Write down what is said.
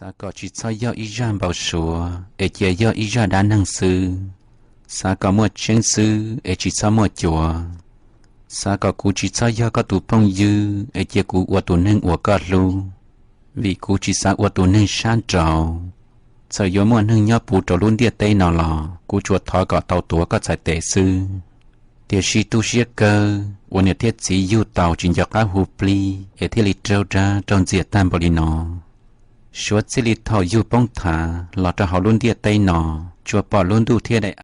Sa có chỉ cho yo ý ra bảo sủa, để chia yo ý ra đá năng sư. Sa có mua chân sư, để chỉ cho mua chùa. Sa có cú chỉ cho yo có tụ phong dư, để chia cú ua tụ nâng ua có lu. Vì cú chỉ sa ua tụ nâng san trầu. Sợ yo mua nâng yo bù trầu luôn địa tây nào lò, cú chuột thói có tàu tùa có chạy tệ sư. Địa sĩ tu sĩ cơ, ua nè thiết sĩ yu tàu chính do cá hù pli, để thiết lý trâu ra trong diệt tam bò lì nò. Chúa chỉ lý thọ yu bông thả, lọ cho họ luôn địa tây nọ, chúa bỏ luôn đủ thiết đại